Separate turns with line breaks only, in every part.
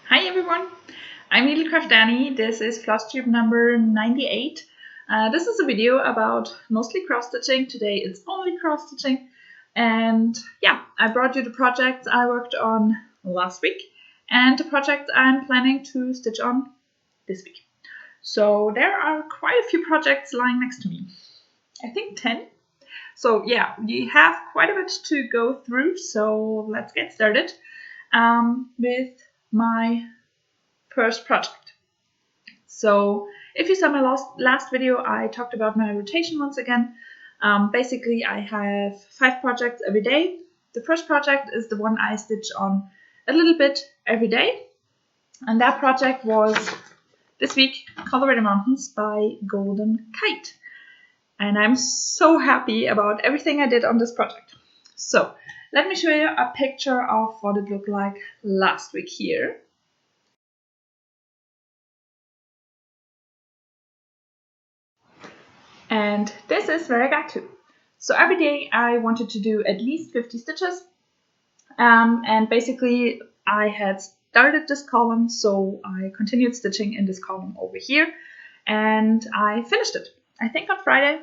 Hi everyone, I'm Needlecraft Annie. This is flosstube number 98. This is a video about mostly cross-stitching. Today it's only cross-stitching. And yeah, I brought you the projects I worked on last week and the projects I'm planning to stitch on this week. So there are quite a few projects lying next to me. I think 10. So yeah, we have quite a bit to go through. So let's get started with my first project. So if you saw my last video, I talked about my rotation once again. Basically, I have 5 projects every day. The first project is the one I stitch on a little bit every day. And that project was this week, Colorado Mountains by Golden Kite. And I'm so happy about everything I did on this project. So let me show you a picture of what it looked like last week here. And this is where I got to. So every day I wanted to do at least 50 stitches. And basically I had started this column, so I continued stitching in this column over here. And I finished it. I think on Friday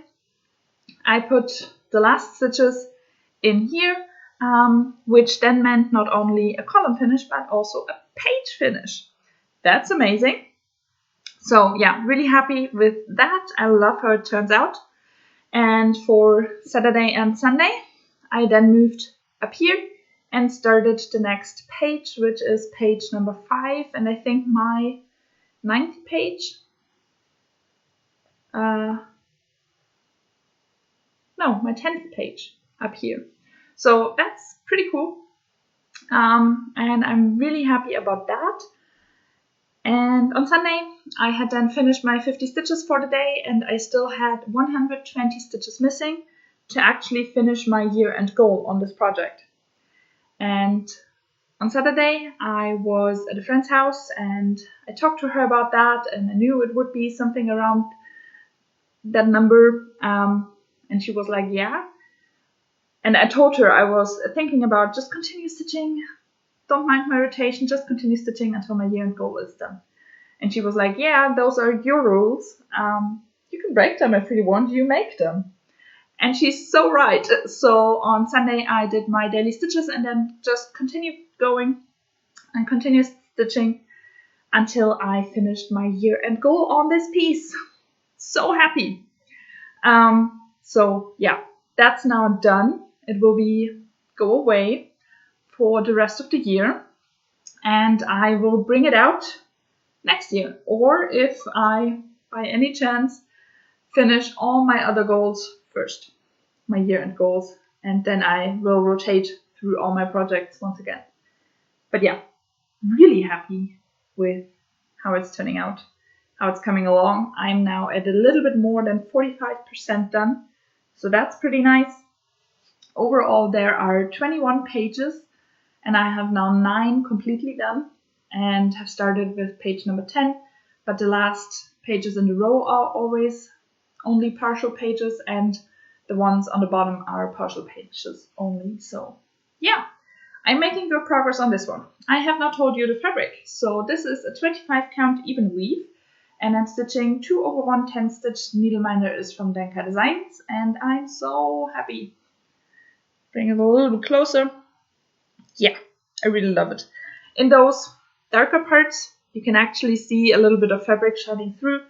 I put the last stitches in here, which then meant not only a column finish, but also a page finish. That's amazing. So yeah, really happy with that. I love how it turns out. And for Saturday and Sunday, I then moved up here and started the next page, which is page number 5, and I think my 9th page. No, my 10th page up here. So that's pretty cool. And I'm really happy about that. And on Sunday, I had then finished my 50 stitches for the day, and I still had 120 stitches missing to actually finish my year-end goal on this project. And on Saturday, I was at a friend's house, and I talked to her about that, and I knew it would be something around that number, and she was like, yeah. And I told her I was thinking about just continue stitching, don't mind my rotation, just continue stitching until my year-end goal is done. And she was like, yeah, those are your rules. You can break them if you want, you make them. And she's so right. So on Sunday, I did my daily stitches and then just continued going and continued stitching until I finished my year-end goal on this piece. So happy. So yeah, that's now done. It will go away for the rest of the year, and I will bring it out next year, or if I by any chance finish all my other goals first, my year-end goals, and then I will rotate through all my projects once again. But yeah, really happy with how it's turning out, how it's coming along. I'm now at a little bit more than 45% done, so that's pretty nice. Overall, there are 21 pages, and I have now 9 completely done and have started with page number 10, but the last pages in the row are always only partial pages, and the ones on the bottom are partial pages only. So yeah, I'm making good progress on this one. I have not told you the fabric. So this is a 25 count even weave, and I'm stitching 2/1 10 stitch needleminders from Denka Designs, and I'm so happy. Bring it a little bit closer. Yeah, I really love it. In those darker parts, you can actually see a little bit of fabric shining through,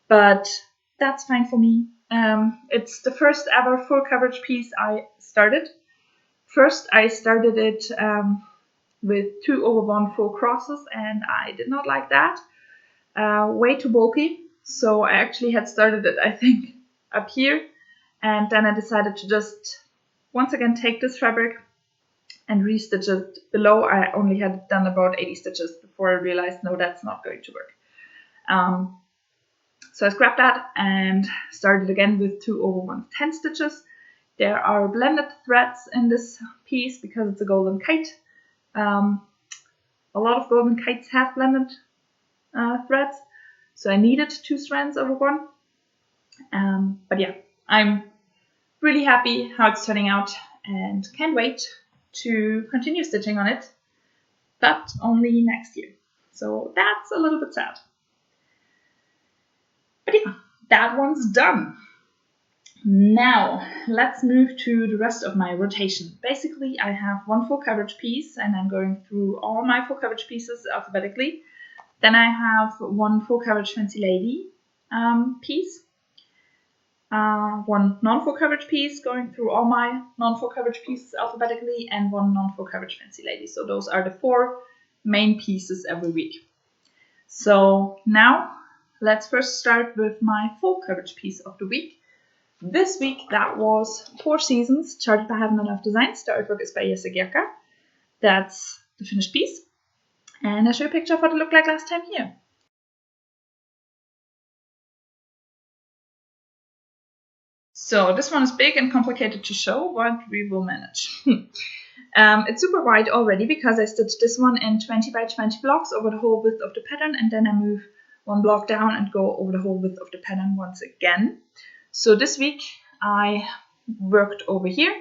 but that's fine for me. It's the first ever full coverage piece I started. First, I started it with 2/1 full crosses, and I did not like that. Way too bulky, so I actually had started it, I think, up here, and then I decided to just once again take this fabric and restitch it below. I only had done about 80 stitches before I realized, no, that's not going to work. So I scrapped that and started again with 2/1 10 stitches. There are blended threads in this piece because it's a golden kite. A lot of golden kites have blended threads, so I needed 2 strands over 1. But yeah, I'm really happy how it's turning out and can't wait to continue stitching on it, but only next year. So that's a little bit sad. But yeah, that one's done. Now, let's move to the rest of my rotation. Basically, I have one full coverage piece, and I'm going through all my full coverage pieces alphabetically. Then I have one full coverage fancy lady piece, one non-full coverage piece, going through all my non-full coverage pieces alphabetically, and one non-full coverage fancy lady. So those are the 4 main pieces every week. So now, let's first start with my full coverage piece of the week. This week, that was 4 Seasons, charted by Heaven and Earth Designs. The artwork is by Jesse Gierka. That's the finished piece. And I'll show you a picture of what it looked like last time here. So this one is big and complicated to show, but we will manage. It's super wide already because I stitched this one in 20 by 20 blocks over the whole width of the pattern, and then I move 1 block down and go over the whole width of the pattern once again. So this week I worked over here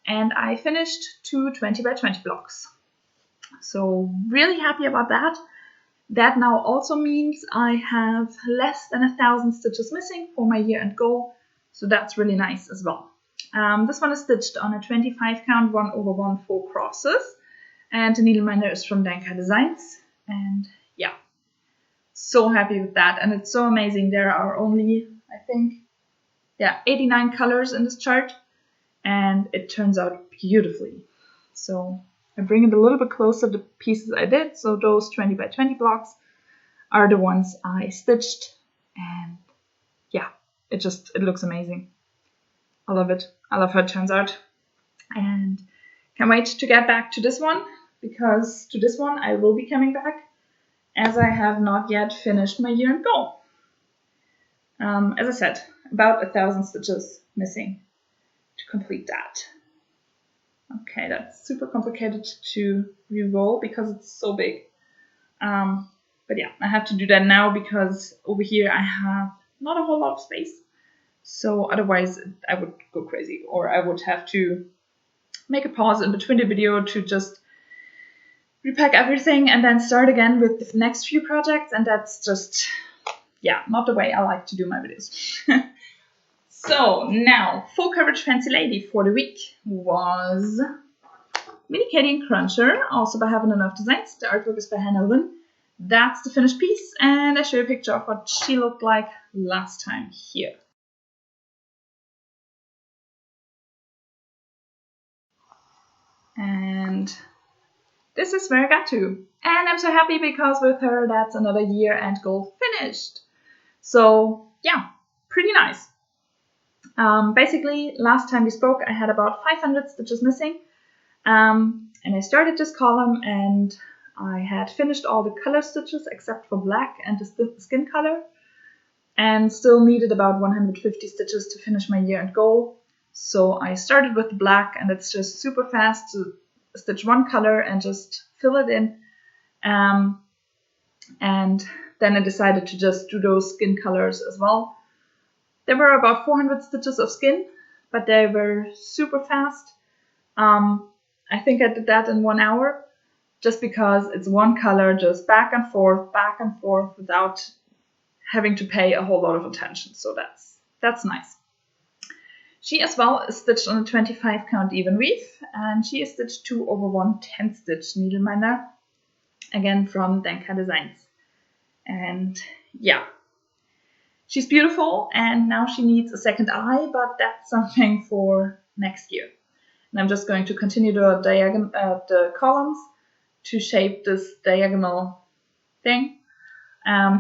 and I finished 2 20 by 20 blocks. So really happy about that. That now also means I have less than 1,000 stitches missing for my year-end goal. So that's really nice as well. This one is stitched on a 25 count 1/1 4 crosses, and the needleminder is from Danka Designs. And yeah, so happy with that. And it's so amazing. There are only, I think, 89 colors in this chart, and it turns out beautifully. So I bring it a little bit closer to the pieces I did. So those 20 by 20 blocks are the ones I stitched, and yeah, it looks amazing. I love it. I love how it turns out, and can't wait to get back to this one, because to this one I will be coming back as I have not yet finished my year-end goal. As I said, about 1,000 stitches missing to complete that. Okay, that's super complicated to re-roll because it's so big. But yeah, I have to do that now because over here I have not a whole lot of space. So otherwise I would go crazy, or I would have to make a pause in between the video to just repack everything and then start again with the next few projects, and that's just, yeah, not the way I like to do my videos. So now, full coverage fancy lady for the week was Mini Katie and Cruncher, also by Heaven and Earth Designs. The artwork is by Hannah Lynn. That's the finished piece, and I show you a picture of what she looked like last time here. And this is where I got to. And I'm so happy because with her, that's another year-end goal finished. So yeah, pretty nice. Basically, last time we spoke, I had about 500 stitches missing. And I started this column and I had finished all the color stitches except for black and the skin color, and still needed about 150 stitches to finish my year-end goal. So I started with the black, and it's just super fast to stitch one color and just fill it in. And then I decided to just do those skin colors as well. There were about 400 stitches of skin, but they were super fast. I think I did that in 1 hour, just because it's one color, just back and forth without having to pay a whole lot of attention. So that's nice. She as well is stitched on a 25 count even weave, and she is stitched 2/1 10 stitch needleminder, again from Danka Designs. And yeah, she's beautiful, and now she needs a second eye, but that's something for next year. And I'm just going to continue the columns to shape this diagonal thing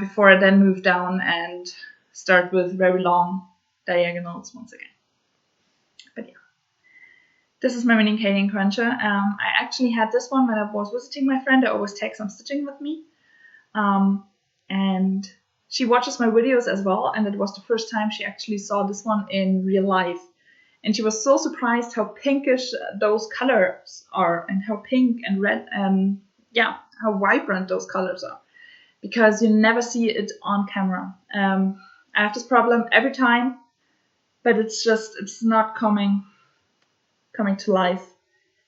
before I then move down and start with very long diagonals once again. But yeah, this is my Mini Katie and Cruncher. I actually had this one when I was visiting my friend. I always take some stitching with me. And she watches my videos as well, and it was the first time she actually saw this one in real life. And she was so surprised how pinkish those colors are, and how pink and red, and yeah, how vibrant those colors are, because you never see it on camera. I have this problem every time, but it's not coming to life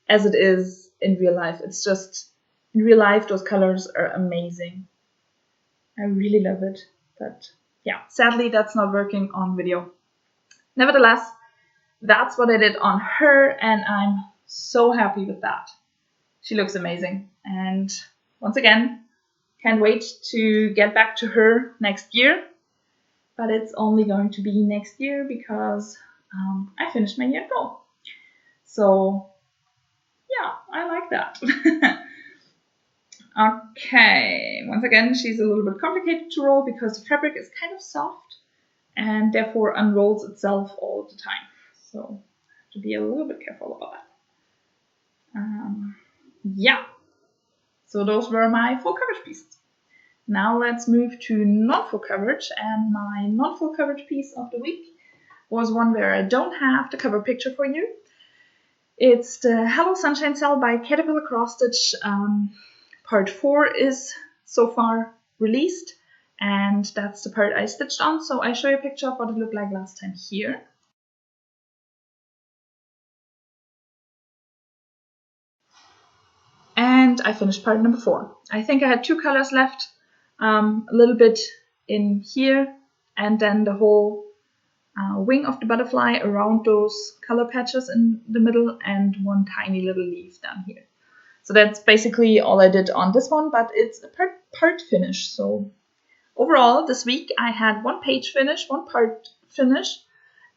as it is in real life. It's just, in real life, those colors are amazing. I really love it. But yeah, sadly that's not working on video. Nevertheless, that's what I did on her, and I'm so happy with that. She looks amazing. And once again, can't wait to get back to her next year. But it's only going to be next year because I finished my year goal. So yeah, I like that. Okay, once again, she's a little bit complicated to roll because the fabric is kind of soft and therefore unrolls itself all the time. So I have to be a little bit careful about that. Yeah, so those were my full coverage pieces. Now let's move to non-full coverage, and my non-full coverage piece of the week was one where I don't have the cover picture for you. It's the Hello Sunshine Cell by Caterpillar Cross Stitch. Part 4 is so far released, and that's the part I stitched on. So I show you a picture of what it looked like last time here. And I finished part number 4. I think I had 2 colors left, a little bit in here, and then the whole wing of the butterfly around those color patches in the middle, and one tiny little leaf down here. So that's basically all I did on this one, but it's a part finish. So overall this week I had 1 page finish, 1 part finish,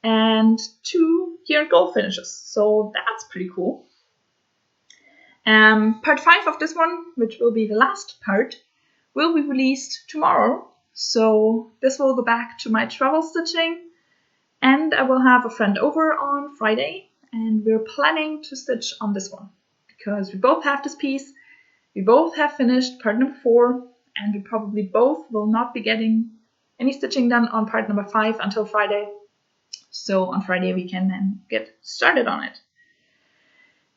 and 2 year goal finishes. So that's pretty cool. Part 5 of this one, which will be the last part, will be released tomorrow. So this will go back to my travel stitching, and I will have a friend over on Friday, and we're planning to stitch on this one because we both have this piece, we both have finished part number 4, and we probably both will not be getting any stitching done on part number 5 until Friday. So on Friday we can then get started on it.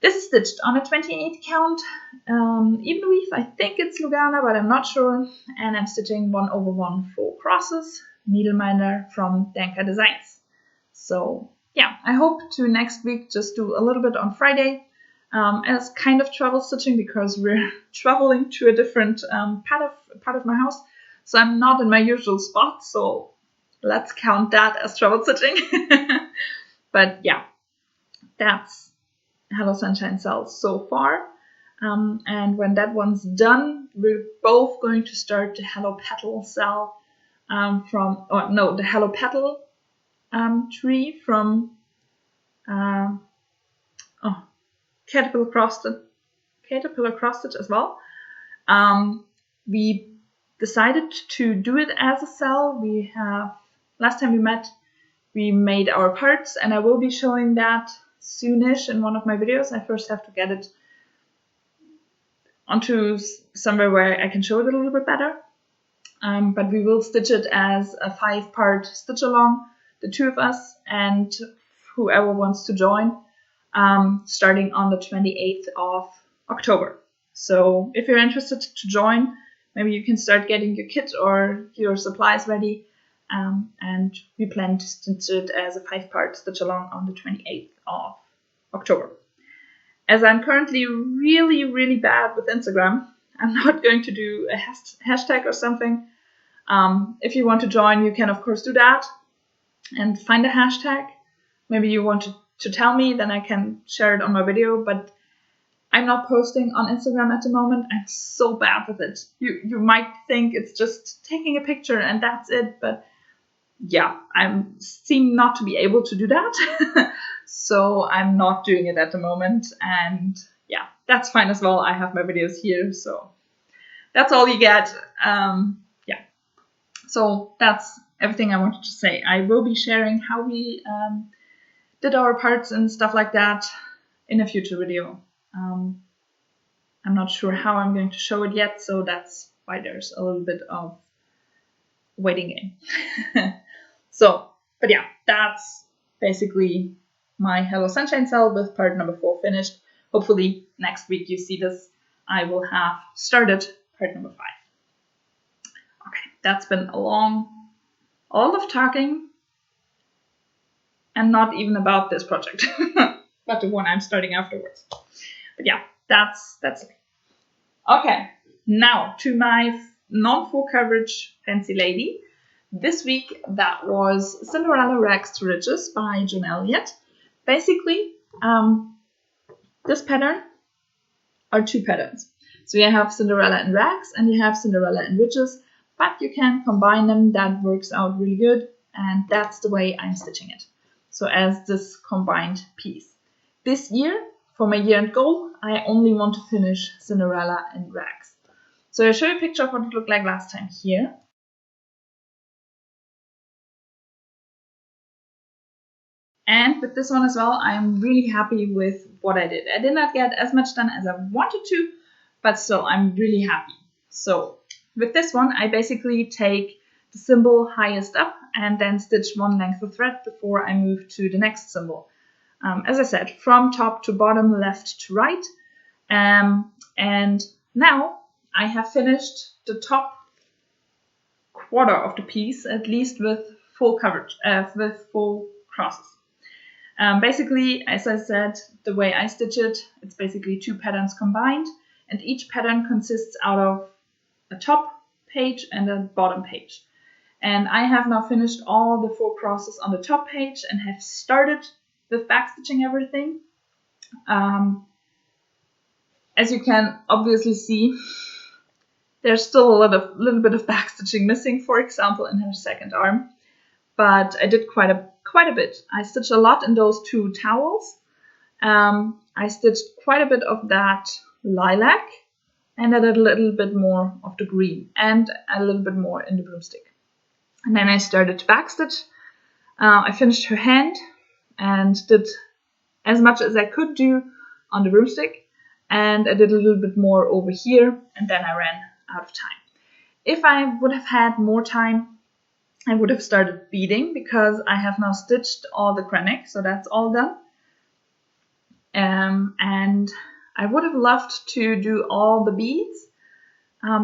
This is stitched on a 28 count even weave. I think it's Lugana, but I'm not sure. And I'm stitching 1/1 4 crosses, needleminder from Danka Designs. So yeah, I hope to next week just do a little bit on Friday as kind of travel stitching, because we're traveling to a different part of my house. So I'm not in my usual spot. So let's count that as travel stitching. But yeah, that's Hello Sunshine Cells so far. And when that one's done, we're both going to start the Hello Petal cell the Hello Petal tree from Caterpillar Cross Stitch as well. We decided to do it as a cell. Last time we met, we made our parts, and I will be showing that soonish in one of my videos. I first have to get it onto somewhere where I can show it a little bit better. But we will stitch it as a 5-part stitch along, the 2 of us and whoever wants to join, starting on the 28th of October. So if you're interested to join, maybe you can start getting your kit or your supplies ready. And we plan to stitch it as a 5-part stitch along on the 28th of October. As I'm currently really, really bad with Instagram, I'm not going to do a hashtag or something. If you want to join, you can of course do that and find a hashtag. Maybe you want to tell me, then I can share it on my video, but I'm not posting on Instagram at the moment. I'm so bad with it. You might think it's just taking a picture and that's it, but yeah, I seem not to be able to do that. So I'm not doing it at the moment, and yeah, that's fine as well. I have my videos here, so that's all you get. Yeah, so that's everything I wanted to say. I will be sharing how we did our parts and stuff like that in a future video. I'm not sure how I'm going to show it yet, so that's why there's a little bit of waiting game. So, but yeah, that's basically my Hello Sunshine cell with part number 4 finished. Hopefully next week you see this, I will have started part number 5. Okay, that's been a lot of talking, and not even about this project, but the one I'm starting afterwards. But yeah, that's it. Okay, now to my non-full coverage fancy lady. This week that was Cinderella Rags to Riches by Joan Elliott. Basically, this pattern are two patterns. So you have Cinderella in rags and you have Cinderella in riches, but you can combine them. That works out really good, and that's the way I'm stitching it. So as this combined piece. This year, for my year-end goal, I only want to finish Cinderella in rags. So I'll show you a picture of what it looked like last time here. And with this one as well, I'm really happy with what I did. I did not get as much done as I wanted to, but still, I'm really happy. So with this one, I basically take the symbol highest up and then stitch one length of thread before I move to the next symbol. As I said, from top to bottom, left to right. And now I have finished the top quarter of the piece, at least with full coverage, with full crosses. Basically, as I said, the way I stitch it, it's basically two patterns combined, and each pattern consists out of a top page and a bottom page. And I have now finished all the 4 crosses on the top page and have started with backstitching everything. As you can obviously see, there's still a little bit of backstitching missing, for example, in her second arm. But I did quite a bit. I stitched a lot in those 2 towels. I stitched quite a bit of that lilac, and I did a little bit more of the green, and a little bit more in the broomstick. And then I started to backstitch. I finished her hand and did as much as I could do on the broomstick, and I did a little bit more over here, and then I ran out of time. If I would have had more time, I would have started beading, because I have now stitched all the cranach, so that's all done. And I would have loved to do all the beads,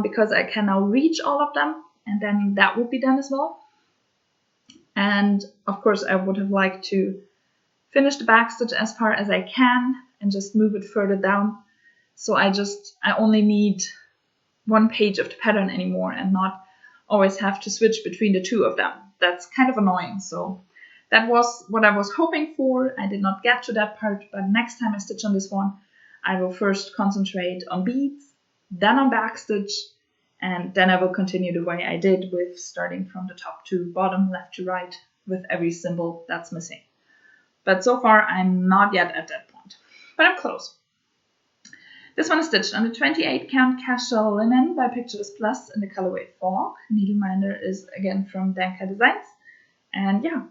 because I can now reach all of them, and then that would be done as well. And of course I would have liked to finish the backstitch as far as I can and just move it further down. So I only need 1 page of the pattern anymore and not always have to switch between the 2 of them. That's kind of annoying. So that was what I was hoping for. I did not get to that part, but next time I stitch on this one, I will first concentrate on beads, then on backstitch, and then I will continue the way I did, with starting from the top to bottom, left to right, with every symbol that's missing. But so far I'm not yet at that point, but I'm close. This one is stitched on the 28 count casual linen by Pictures Plus in the colorway Fog. Needleminder is again from Danka Designs. And yeah,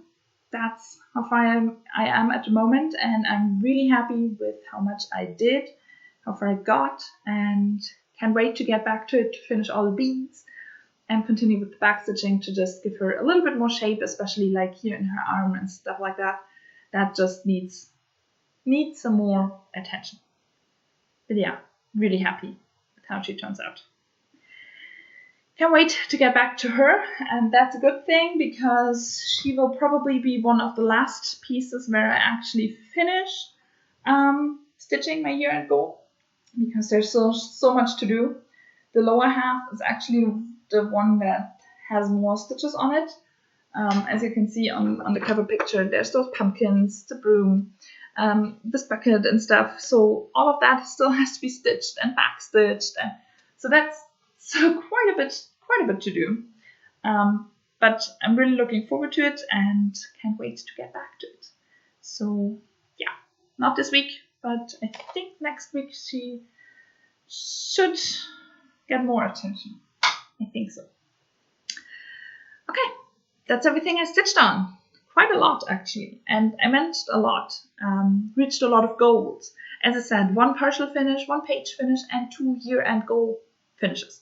that's how far I am at the moment, and I'm really happy with how much I did, how far I got, and can't wait to get back to it to finish all the beads and continue with the backstitching to just give her a little bit more shape, especially like here in her arm and stuff like that. That just needs some more attention. But yeah, really happy with how she turns out. Can't wait to get back to her, and that's a good thing, because she will probably be one of the last pieces where I actually finish stitching my year-end goal, because there's so much to do. The lower half is actually the one that has more stitches on it. As you can see on the cover picture, there's those pumpkins, the broom, this bucket and stuff. So all of that still has to be stitched and backstitched, and so that's quite a bit to do. But I'm really looking forward to it and can't wait to get back to it. So yeah, not this week, but I think next week she should get more attention. I think so. Okay, that's everything I stitched on. Quite a lot actually, and I managed a lot. Reached a lot of goals. As I said, 1 partial finish, 1 page finish, and 2 year-end goal finishes.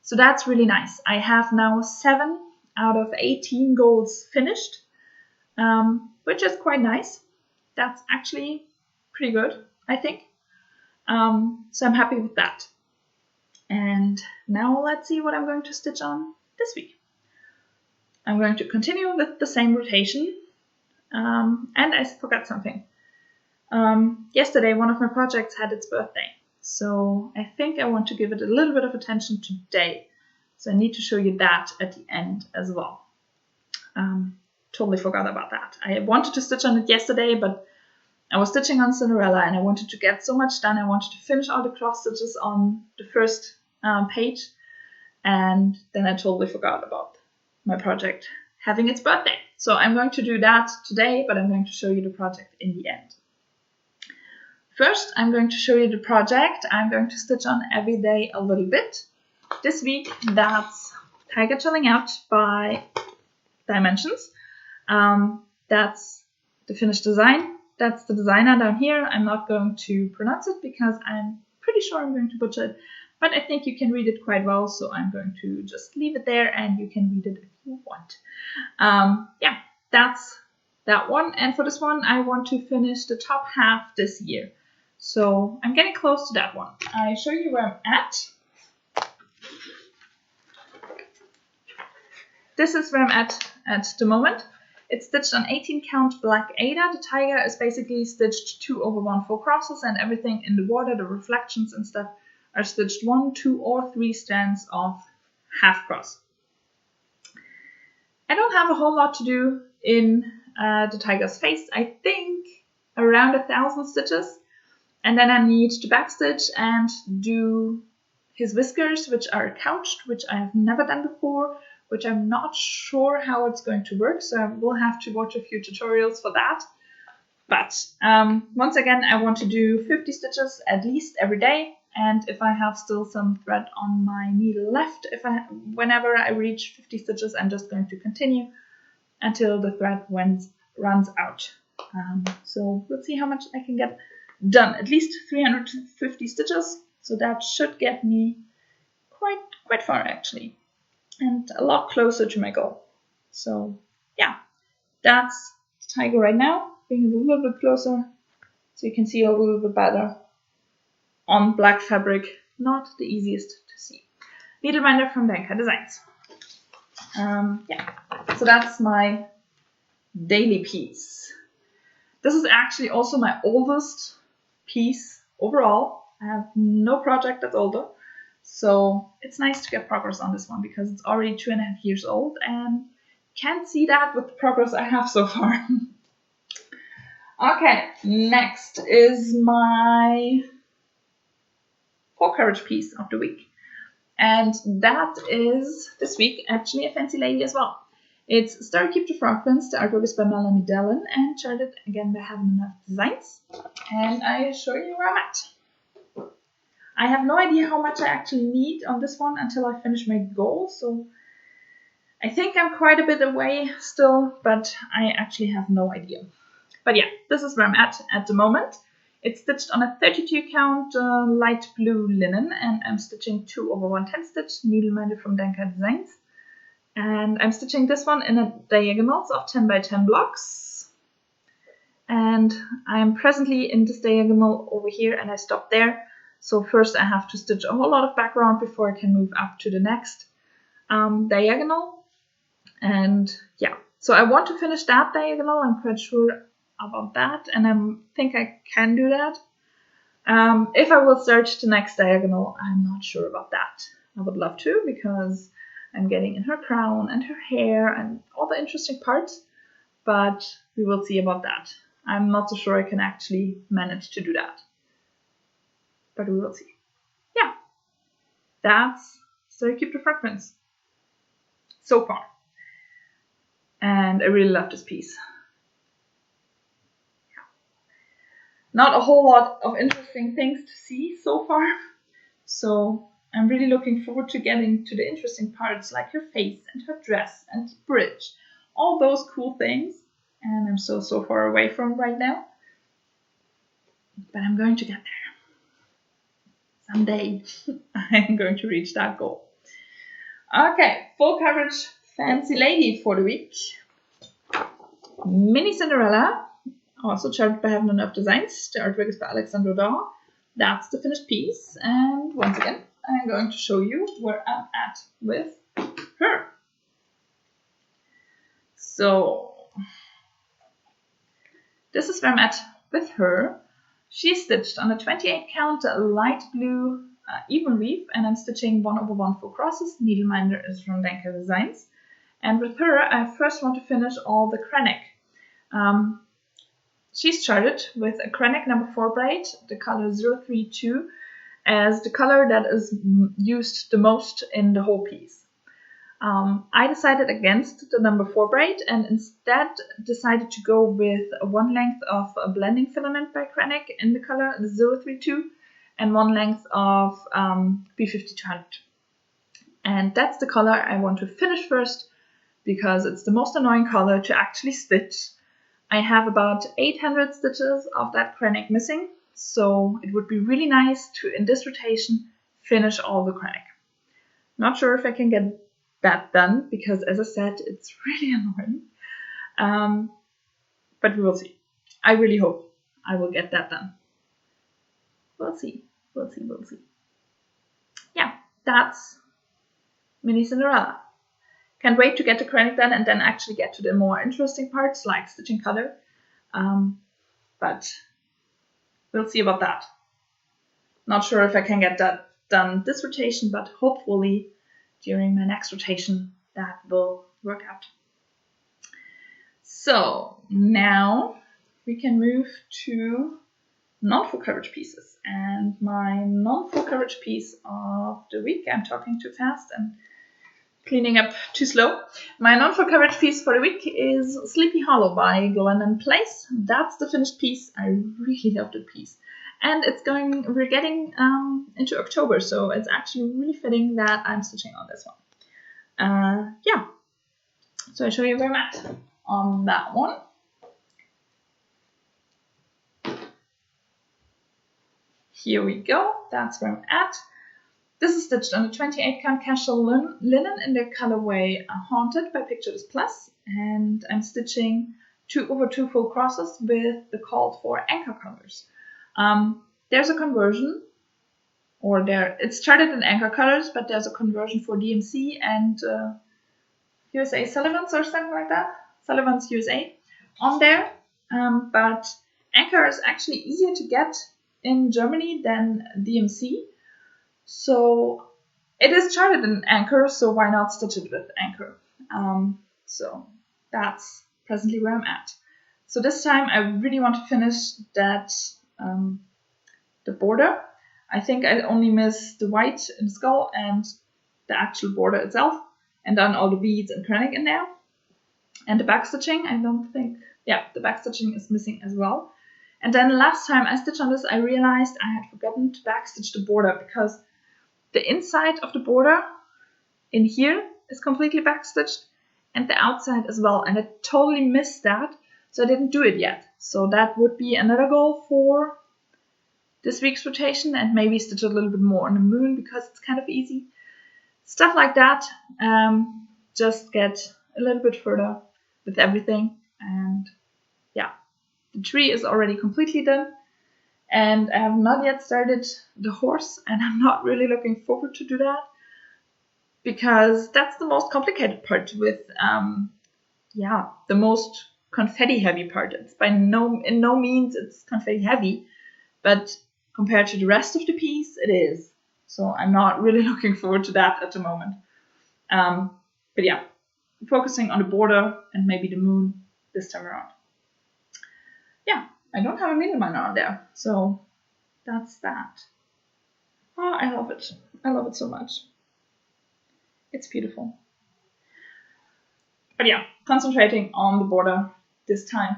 So that's really nice. I have now 7 out of 18 goals finished, which is quite nice. That's actually pretty good, I think. So I'm happy with that. And now let's see what I'm going to stitch on this week. I'm going to continue with the same rotation. And I forgot something. Yesterday, one of my projects had its birthday. So I think I want to give it a little bit of attention today. So I need to show you that at the end as well. Totally forgot about that. I wanted to stitch on it yesterday, but I was stitching on Cinderella and I wanted to get so much done. I wanted to finish all the cross stitches on the first page, and then I totally forgot about my project having its birthday. So I'm going to do that today, but I'm going to show you the project in the end. First, I'm going to show you the project I'm going to stitch on every day a little bit. This week, that's Tiger Chilling Out by Dimensions. That's the finished design. That's the designer down here. I'm not going to pronounce it because I'm pretty sure I'm going to butcher it, but I think you can read it quite well, so I'm going to just leave it there and you can read it if you want. Yeah, that's that one. And for this one, I want to finish the top half this year. So I'm getting close to that one. I show you where I'm at. This is where I'm at the moment. It's stitched on 18 count black Ada. The tiger is basically stitched 2 over 1 full crosses, and everything in the water, the reflections and stuff, are stitched 1, 2, or 3 strands of half cross. I don't have a whole lot to do in the tiger's face. I think around 1,000 stitches, and then I need to backstitch and do his whiskers, which are couched, which I have never done before, which I'm not sure how it's going to work, so I will have to watch a few tutorials for that. But once again, I want to do 50 stitches at least every day, and if I have still some thread on my needle left, whenever I reach 50 stitches, I'm just going to continue until the thread runs out. So let's see how much I can get done. At least 350 stitches, so that should get me quite far actually, and a lot closer to my goal. So yeah, that's the tiger right now. Bring it a little bit closer so you can see a little bit better on black fabric. Not the easiest to see. Needleminder from Denka Designs. Yeah, so that's my daily piece. This is actually also my oldest piece overall. I have no project that's older. So it's nice to get progress on this one because it's already 2.5 years old and can't see that with the progress I have so far. Okay, next is my full coverage piece of the week. And that is this week actually a fancy lady as well. It's Starry Keep the Fragments. The artwork is by Melanie Dellen and charted again by Having Enough Designs. And I show you where I'm at. I have no idea how much I actually need on this one until I finish my goal, so I think I'm quite a bit away still, but I actually have no idea. But yeah, this is where I'm at the moment. It's stitched on a 32 count light blue linen, and I'm stitching 2 over 110 stitch, needleminders from Denka Designs. And I'm stitching this one in a diagonals of 10 by 10 blocks. And I'm presently in this diagonal over here, and I stopped there. So first I have to stitch a whole lot of background before I can move up to the next diagonal. And yeah, so I want to finish that diagonal. I'm quite sure about that, and I think I can do that. If I will start the next diagonal, I'm not sure about that. I would love to, because I'm getting in her crown and her hair and all the interesting parts, but we will see about that. I'm not so sure I can actually manage to do that, but we will see. Yeah, that's Starry Keep the Fragments so far. And I really love this piece. Not a whole lot of interesting things to see so far. So I'm really looking forward to getting to the interesting parts like her face and her dress and the bridge. All those cool things. And I'm so far away from right now. But I'm going to get there. Someday I'm going to reach that goal. Okay, full coverage fancy lady for the week. Mini Cinderella, also charted by Having Enough Designs. The artwork is by Alexandre Daw. That's the finished piece. And once again, I'm going to show you where I'm at with her. So this is where I'm at with her. She's stitched on a 28 count light blue even weave, and I'm stitching 1/1 full crosses. Needleminder is from Danker Designs. And with her, I first want to finish all the Krennic. She started with a Krennic number 4 braid, the color 032, as the color that is used the most in the whole piece. I decided against the number 4 braid and instead decided to go with one length of a blending filament by Krennic in the color 032 and one length of B5200. And that's the color I want to finish first because it's the most annoying color to actually stitch. I have about 800 stitches of that Krennic missing, so it would be really nice to, in this rotation, finish all the Krennic. Not sure if I can get that done because, as I said, it's really annoying. But we will see. I really hope I will get that done. We'll see. We'll see. We'll see. Yeah, that's Mini Cinderella. Can't wait to get the Krennic done and then actually get to the more interesting parts like stitching color. But we'll see about that. Not sure if I can get that done this rotation, but hopefully during my next rotation that will work out. So now we can move to non-full coverage pieces. And my non-full coverage piece of the week, I'm talking too fast and cleaning up too slow. My non-full coverage piece for the week is Sleepy Hollow by Glen & Place. That's the finished piece. I really love the piece. And we're getting into October, so it's actually really fitting that I'm stitching on this one. Yeah, so I show you where I'm at on that one. Here we go, that's where I'm at. This is stitched on a 28 count casual linen in the colorway Haunted by Picture This Plus, and I'm stitching 2/2 full crosses with the called for anchor colors. There's a conversion, it started in anchor colors, but there's a conversion for DMC and USA Sullivan's or something like that, Sullivan's USA on there, but anchor is actually easier to get in Germany than DMC. So it is charted in anchor, so why not stitch it with anchor? So that's presently where I'm at. So this time I really want to finish that the border. I think I only miss the white in the skull and the actual border itself, and then all the beads and Krennic in there. And the backstitching, the backstitching is missing as well. And then last time I stitched on this, I realized I had forgotten to backstitch the border because the inside of the border in here is completely backstitched and the outside as well. And I totally missed that, so I didn't do it yet. So that would be another goal for this week's rotation, and maybe stitch a little bit more on the moon because it's kind of easy. Stuff like that. Just get a little bit further with everything. And yeah, the tree is already completely done. And I have not yet started the horse, and I'm not really looking forward to do that because that's the most complicated part with, the most confetti heavy part. It's in no means it's confetti heavy, but compared to the rest of the piece, it is. So I'm not really looking forward to that at the moment. But yeah, focusing on the border and maybe the moon this time around. Yeah. I don't have a needleminder on there, so that's that. Oh, I love it. I love it so much. It's beautiful. But yeah, concentrating on the border this time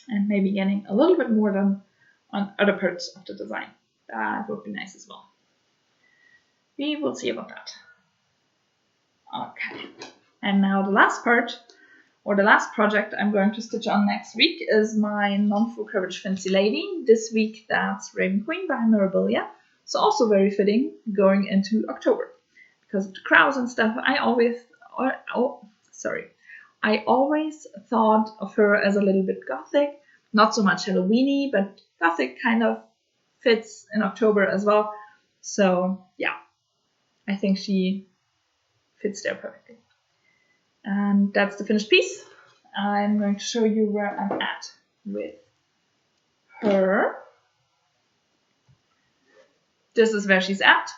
and maybe getting a little bit more done on other parts of the design. That would be nice as well. We will see about that. Okay, and now the last part, or the last project I'm going to stitch on next week is my non-full coverage Fancy Lady. This week that's Raven Queen by Mirabilia. So also very fitting going into October. Because of the crowds and stuff, I always thought of her as a little bit gothic. Not so much Halloweeny, but gothic kind of fits in October as well. So yeah, I think she fits there perfectly. And that's the finished piece. I'm going to show you where I'm at with her. this is where she's at.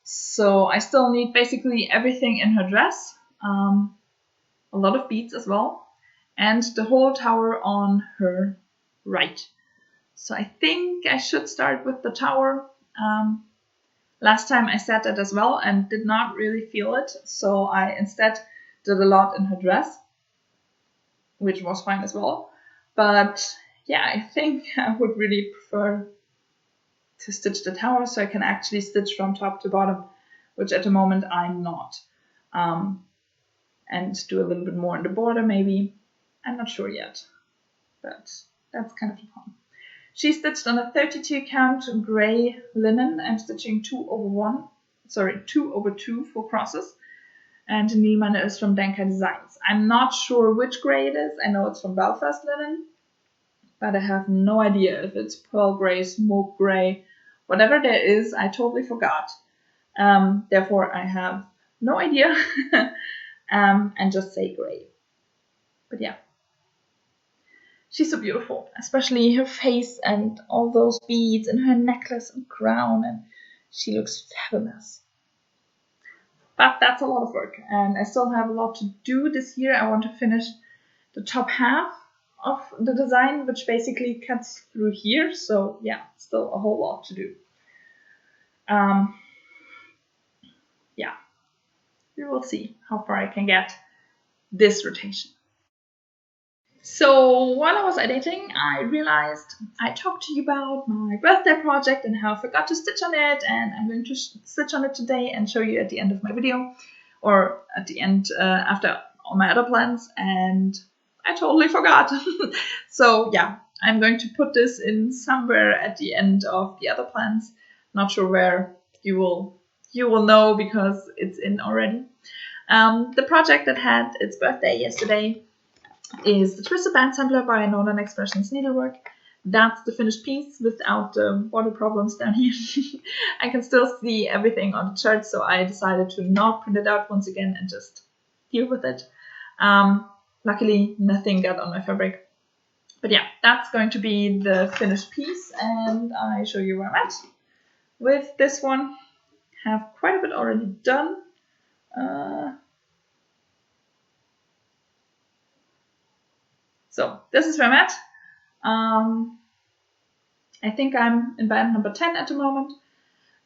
So I still need basically everything in her dress, a lot of beads as well, and the whole tower on her right. So I think I should start with the tower. Last time I said that as well and did not really feel it, so I instead did a lot in her dress, which was fine as well. But yeah, I think I would really prefer to stitch the tower so I can actually stitch from top to bottom, which at the moment I'm not. And do a little bit more in the border maybe. I'm not sure yet, but that's kind of the plan. She stitched on a 32 count gray linen. I'm stitching 2 over 2 full crosses. And the needleminder is from Denka Designs. I'm not sure which gray it is. I know it's from Belfast linen, but I have no idea if it's pearl gray, smoke gray, whatever there is. I totally forgot. Therefore, I have no idea and just say gray. But yeah. She's so beautiful, especially her face and all those beads and her necklace and crown, and she looks fabulous. But that's a lot of work, and I still have a lot to do this year. I want to finish the top half of the design, which basically cuts through here. So yeah, still a whole lot to do. Yeah, we will see how far I can get this rotation. So while I was editing, I realized I talked to you about my birthday project and how I forgot to stitch on it, and I'm going to stitch on it today and show you at the end of my video, or at the end after all my other plans, and I totally forgot. So yeah, I'm going to put this in somewhere at the end of the other plans. Not sure where. You will know because it's in already. The project that had its birthday yesterday is the Twisted Band Sampler by Northern Expressions Needlework. That's the finished piece without the water problems down here. I can still see everything on the chart, so I decided to not print it out once again and just deal with it. Luckily, nothing got on my fabric. But yeah, that's going to be the finished piece, and I show you where I'm at. With this one, have quite a bit already done. So this is where I'm at. I think I'm in band number 10 at the moment.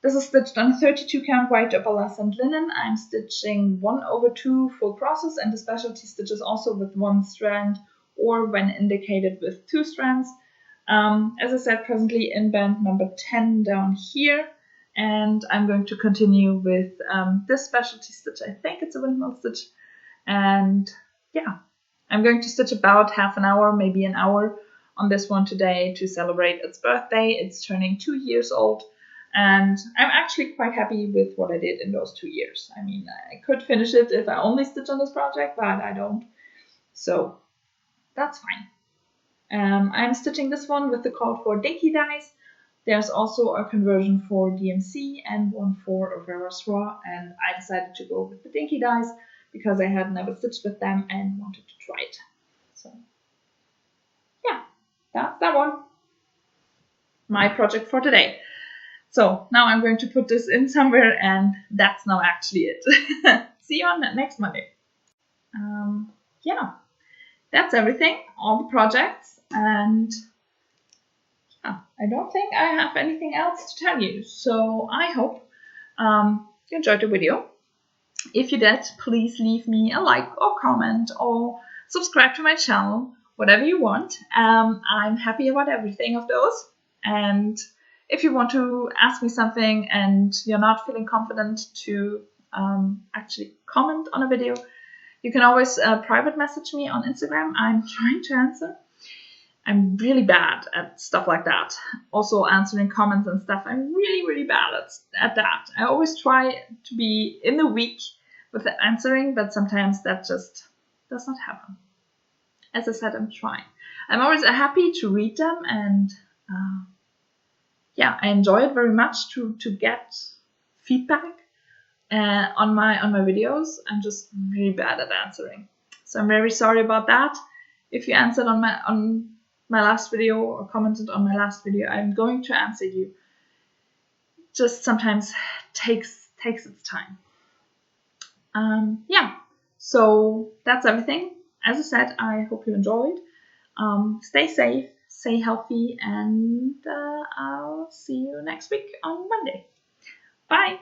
This is stitched on a 32 count white opalescent linen. I'm stitching 1 over 2 full crosses, and the specialty stitches also with 1 strand, or when indicated with 2 strands. As I said, presently in band number 10 down here, and I'm going to continue with this specialty stitch. I think it's a windmill stitch, and yeah, I'm going to stitch about half an hour, maybe an hour on this one today to celebrate its birthday. It's turning 2 years old, and I'm actually quite happy with what I did in those 2 years. I mean, I could finish it if I only stitch on this project, but I don't, so that's fine. I'm stitching this one with the called for dinky dies. There's also a conversion for DMC and one for Avera's Raw, and I decided to go with the dinky dies because I had never stitched with them and wanted to try it. So yeah, that's that one. My project for today. So now I'm going to put this in somewhere, and that's now actually it. See you on next Monday. Yeah, that's everything, all the projects, and yeah, I don't think I have anything else to tell you. So I hope you enjoyed the video. If you did, please leave me a like or comment or subscribe to my channel, whatever you want. I'm happy about everything of those. And if you want to ask me something and you're not feeling confident to actually comment on a video, you can always private message me on Instagram. I'm trying to answer. I'm really bad at stuff like that. Also answering comments and stuff. I'm really, really bad at that. I always try to be in the week with the answering, but sometimes that just does not happen. As I said, I'm trying. I'm always happy to read them, and yeah, I enjoy it very much to get feedback on my videos. I'm just really bad at answering, so I'm very sorry about that. If you answered on my last video or commented on my last video, I'm going to answer you. just sometimes takes its time. Yeah, so that's everything. As I said, I hope you enjoyed. Stay safe, stay healthy, and I'll see you next week on Monday. Bye!